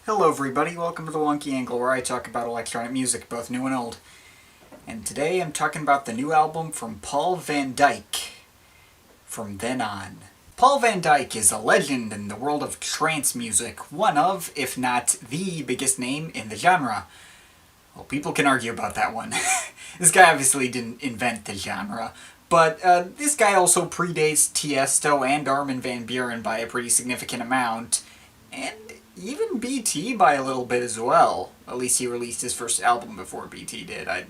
Hello everybody, welcome to the Wonky Angle, where I talk about electronic music, both new and old. And today I'm talking about the new album from Paul van Dyk, From Then On. Paul van Dyk is a legend in the world of trance music, one of, if not the biggest name in the genre. Well, people can argue about that one. This guy obviously didn't invent the genre, but this guy also predates Tiesto and Armin van Buuren by a pretty significant amount, and even BT by a little bit as well. At least he released his first album before BT did. I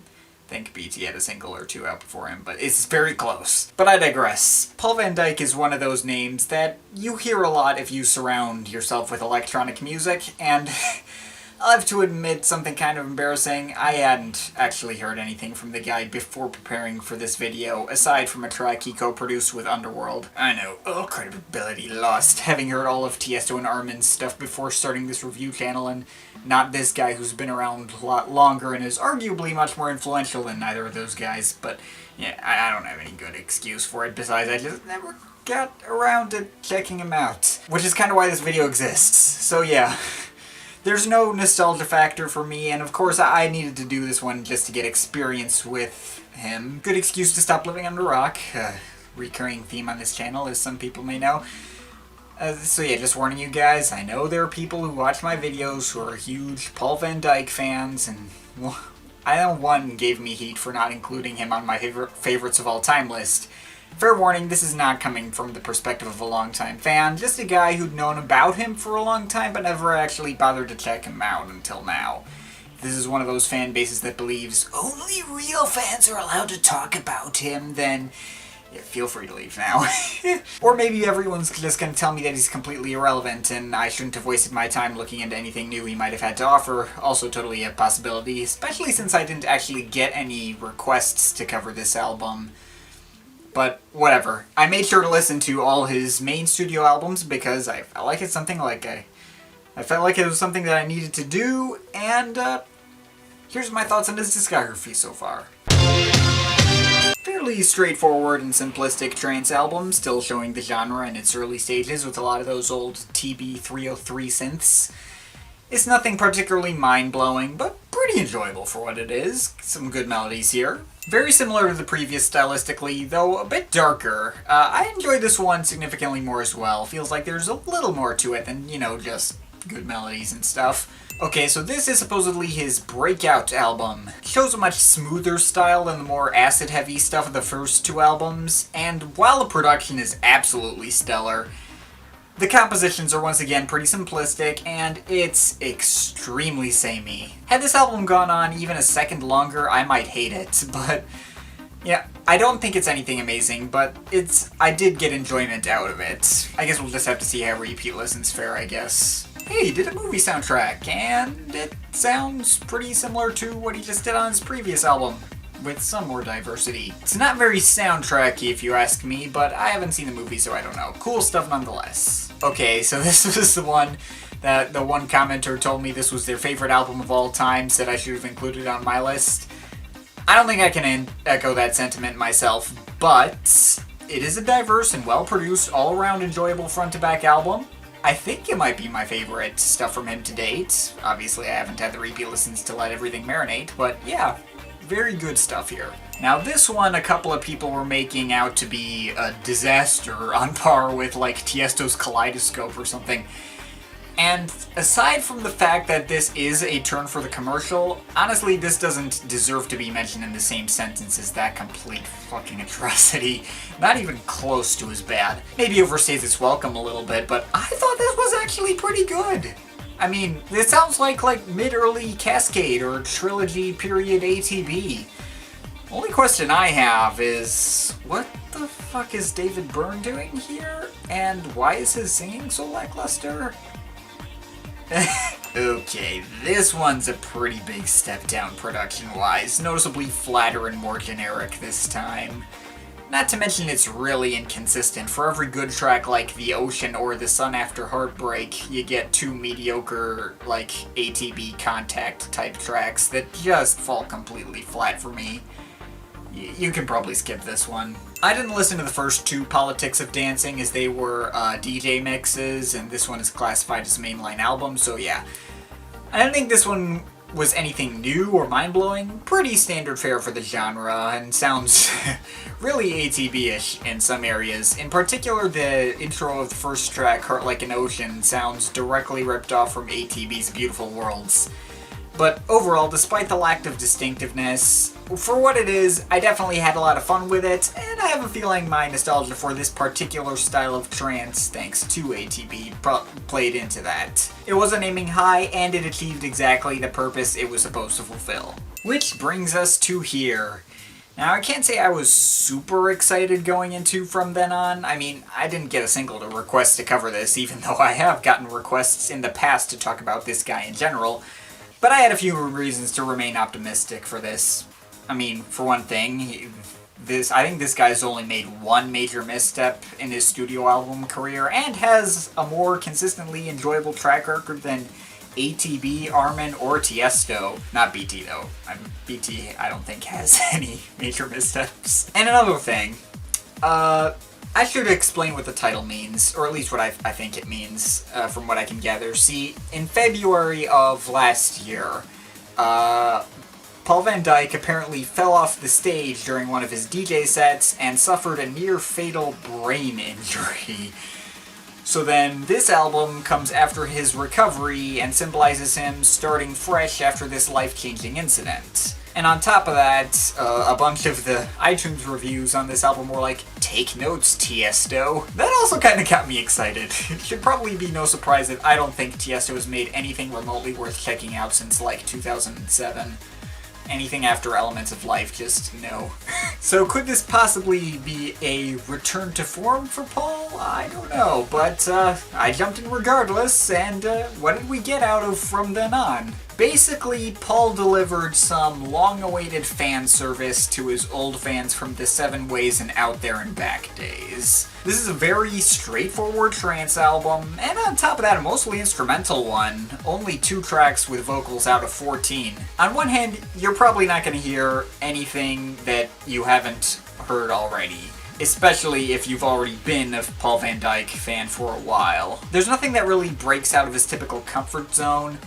think BT had a single or two out before him, but it's very close. But I digress. Paul van Dyk is one of those names that you hear a lot if you surround yourself with electronic music, and I'll have to admit something kind of embarrassing. I hadn't actually heard anything from the guy before preparing for this video, aside from a track he co-produced with Underworld. I know, credibility lost, having heard all of Tiesto and Armin's stuff before starting this review channel, and not this guy who's been around a lot longer and is arguably much more influential than either of those guys. But yeah, I don't have any good excuse for it, besides I just never got around to checking him out. Which is kind of why this video exists, so yeah. There's no nostalgia factor for me, and of course I needed to do this one just to get experience with him. Good excuse to stop living under a rock. Recurring theme on this channel, as some people may know. So yeah, just warning you guys, I know there are people who watch my videos who are huge Paul van Dyk fans, and well, I know one gave me heat for not including him on my favorites of all time list. Fair warning, this is not coming from the perspective of a longtime fan, just a guy who'd known about him for a long time but never actually bothered to check him out until now. This is one of those fan bases that believes only real fans are allowed to talk about him, then yeah, feel free to leave now. Or maybe everyone's just gonna tell me that he's completely irrelevant and I shouldn't have wasted my time looking into anything new he might have had to offer. Also totally a possibility, especially since I didn't actually get any requests to cover this album. But whatever. I made sure to listen to all his main studio albums because I felt like it's something I felt like it was something that I needed to do, and here's my thoughts on his discography so far. Fairly straightforward and simplistic trance album, still showing the genre in its early stages with a lot of those old TB-303 synths. It's nothing particularly mind-blowing, but pretty enjoyable for what it is. Some good melodies here. Very similar to the previous stylistically, though a bit darker. I enjoyed this one significantly more as well. Feels like there's a little more to it than, you know, just good melodies and stuff. Okay, so this is supposedly his breakout album. It shows a much smoother style than the more acid-heavy stuff of the first two albums, and while the production is absolutely stellar, the compositions are once again pretty simplistic, and it's extremely samey. Had this album gone on even a second longer, I might hate it, but yeah, I don't think it's anything amazing, but I did get enjoyment out of it. I guess we'll just have to see how repeat listens fare, I guess. Hey, he did a movie soundtrack, and it sounds pretty similar to what he just did on his previous album, with some more diversity. It's not very soundtracky if you ask me, but I haven't seen the movie so I don't know. Cool stuff nonetheless. Okay, so this was the one that the one commenter told me this was their favorite album of all time, said I should have included on my list. I don't think I can echo that sentiment myself, but it is a diverse and well-produced, all-around enjoyable front-to-back album. I think it might be my favorite stuff from him to date. Obviously I haven't had the repeat listens to let everything marinate, but yeah, very good stuff here. Now this one, a couple of people were making out to be a disaster on par with like Tiesto's Kaleidoscope or something. And aside from the fact that this is a turn for the commercial, honestly this doesn't deserve to be mentioned in the same sentence as that complete fucking atrocity. Not even close to as bad. Maybe overstays its welcome a little bit, but I thought this was actually pretty good. I mean, it sounds like mid-early Cascade or Trilogy period ATB. Only question I have is, what the fuck is David Byrne doing here? And why is his singing so lackluster? Okay, this one's a pretty big step down production-wise, noticeably flatter and more generic this time. Not to mention it's really inconsistent. For every good track like The Ocean or The Sun After Heartbreak, you get two mediocre, like, ATB Contact type tracks that just fall completely flat for me. You can probably skip this one. I didn't listen to the first two Politics of Dancing as they were DJ mixes, and this one is classified as a mainline album, so yeah. I don't think this one was anything new or mind-blowing. Pretty standard fare for the genre, and sounds really ATB-ish in some areas. In particular, the intro of the first track, Heart Like an Ocean, sounds directly ripped off from ATB's Beautiful Worlds. But overall, despite the lack of distinctiveness, for what it is, I definitely had a lot of fun with it, and I have a feeling my nostalgia for this particular style of trance, thanks to ATB, played into that. It wasn't aiming high, and it achieved exactly the purpose it was supposed to fulfill. Which brings us to here. Now, I can't say I was super excited going into From Then On. I mean, I didn't get a single request to cover this, even though I have gotten requests in the past to talk about this guy in general. But I had a few reasons to remain optimistic for this. I mean, for one thing, I think this guy's only made one major misstep in his studio album career, and has a more consistently enjoyable track record than ATB, Armin, or Tiesto. Not BT though. BT I don't think has any major missteps. And another thing, I should explain what the title means, or at least what I think it means, from what I can gather. See, in February of last year, Paul Van Dyk apparently fell off the stage during one of his DJ sets and suffered a near-fatal brain injury. So then, this album comes after his recovery and symbolizes him starting fresh after this life-changing incident. And on top of that, a bunch of the iTunes reviews on this album were like, "Take notes, Tiesto." That also kind of got me excited. It should probably be no surprise that I don't think Tiesto has made anything remotely worth checking out since like 2007. Anything after Elements of Life, just no. So could this possibly be a return to form for Paul? I don't know, but I jumped in regardless, and what did we get out of From Then On? Basically, Paul delivered some long-awaited fan service to his old fans from the 7 Ways and Out There and Back days. This is a very straightforward trance album, and on top of that, a mostly instrumental one. Only 2 tracks with vocals out of 14. On one hand, you're probably not going to hear anything that you haven't heard already, especially if you've already been a Paul Van Dyk fan for a while. There's nothing that really breaks out of his typical comfort zone,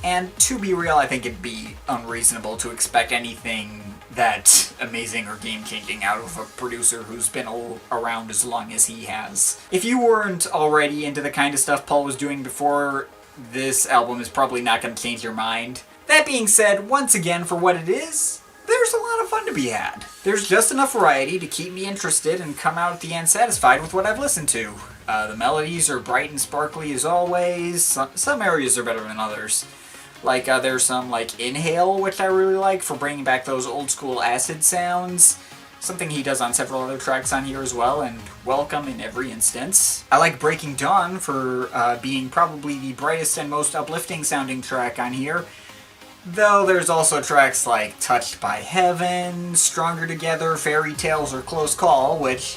and to be real, I think it'd be unreasonable to expect anything that amazing or game-changing out of a producer who's been around as long as he has. If you weren't already into the kind of stuff Paul was doing before, this album is probably not going to change your mind. That being said, once again, for what it is, there's a lot of fun to be had. There's just enough variety to keep me interested and come out at the end satisfied with what I've listened to. The melodies are bright and sparkly as always. Some areas are better than others. Like, there's some, like, Inhale, which I really like, for bringing back those old-school acid sounds. Something he does on several other tracks on here as well, and Welcome in every instance. I like Breaking Dawn for being probably the brightest and most uplifting-sounding track on here. Though there's also tracks like Touched by Heaven, Stronger Together, Fairy Tales, or Close Call, which,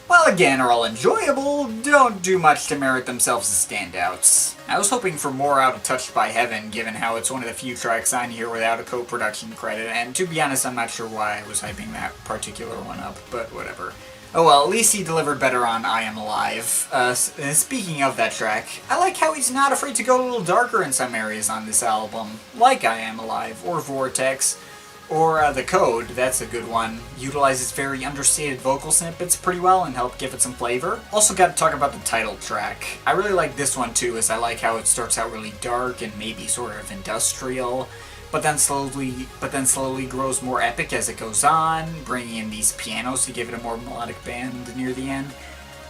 while again are all enjoyable, don't do much to merit themselves as standouts. I was hoping for more out of Touched by Heaven, given how it's one of the few tracks on here without a co-production credit, and to be honest, I'm not sure why I was hyping that particular one up, but whatever. Oh well, at least he delivered better on I Am Alive. Speaking of that track, I like how he's not afraid to go a little darker in some areas on this album, like I Am Alive, or Vortex, or The Code, that's a good one. Utilizes very understated vocal snippets pretty well and help give it some flavor. Also got to talk about the title track. I really like this one too, as I like how it starts out really dark and maybe sort of industrial, but then slowly grows more epic as it goes on, bringing in these pianos to give it a more melodic band near the end.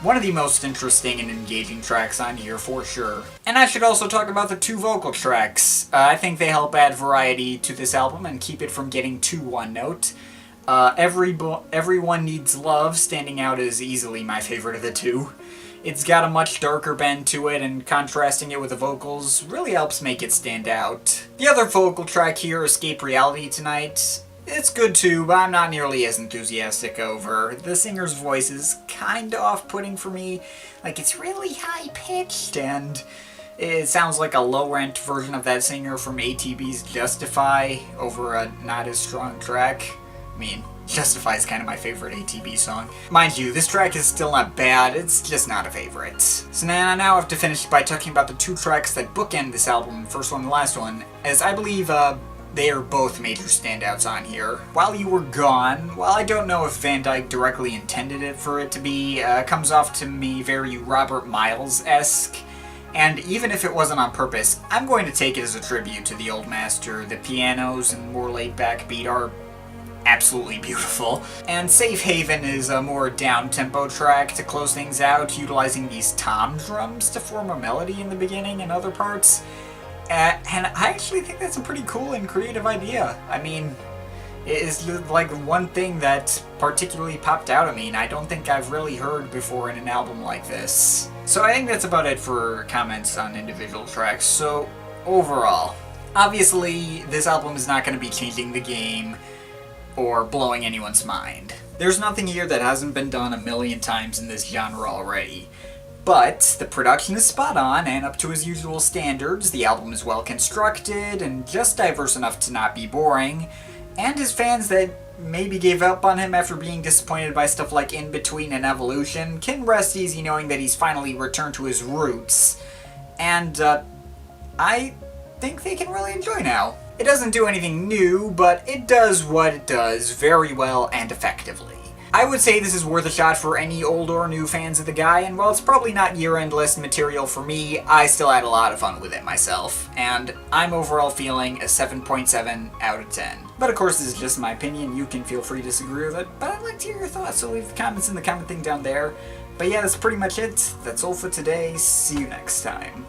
One of the most interesting and engaging tracks on here, for sure. And I should also talk about the 2 vocal tracks. I think they help add variety to this album and keep it from getting too one-note. Everyone Needs Love standing out as easily my favorite of the 2. It's got a much darker bend to it, and contrasting it with the vocals really helps make it stand out. The other vocal track here, Escape Reality Tonight, it's good too, but I'm not nearly as enthusiastic over. The singer's voice is kinda off-putting for me. Like, it's really high-pitched, and it sounds like a low-rent version of that singer from ATB's Justify over a not-as-strong track. I mean, Justify is kind of my favorite ATB song. Mind you, this track is still not bad, it's just not a favorite. So now I have to finish by talking about the two tracks that bookend this album, first one and the last one, as I believe they are both major standouts on here. While You Were Gone, while I don't know if Van Dyke directly intended it for it to be, comes off to me very Robert Miles-esque. And even if it wasn't on purpose, I'm going to take it as a tribute to the old master. The pianos and more laid-back beat are absolutely beautiful. And Safe Haven is a more down-tempo track to close things out, utilizing these tom drums to form a melody in the beginning and other parts. And I actually think that's a pretty cool and creative idea. I mean, it is like one thing that particularly popped out at me, and I don't think I've really heard before in an album like this. So I think that's about it for comments on individual tracks. So overall, obviously this album is not going to be changing the game or blowing anyone's mind. There's nothing here that hasn't been done a million times in this genre already. But the production is spot on and up to his usual standards, the album is well constructed and just diverse enough to not be boring, and his fans that maybe gave up on him after being disappointed by stuff like In Between and Evolution can rest easy knowing that he's finally returned to his roots. And I think they can really enjoy now. It doesn't do anything new, but it does what it does very well and effectively. I would say this is worth a shot for any old or new fans of the guy, and while it's probably not year-end list material for me, I still had a lot of fun with it myself, and I'm overall feeling a 7.7 out of 10. But of course, this is just my opinion, you can feel free to disagree with it, but I'd like to hear your thoughts, so leave comments in the comment thing down there. But yeah, that's pretty much it. That's all for today. See you next time.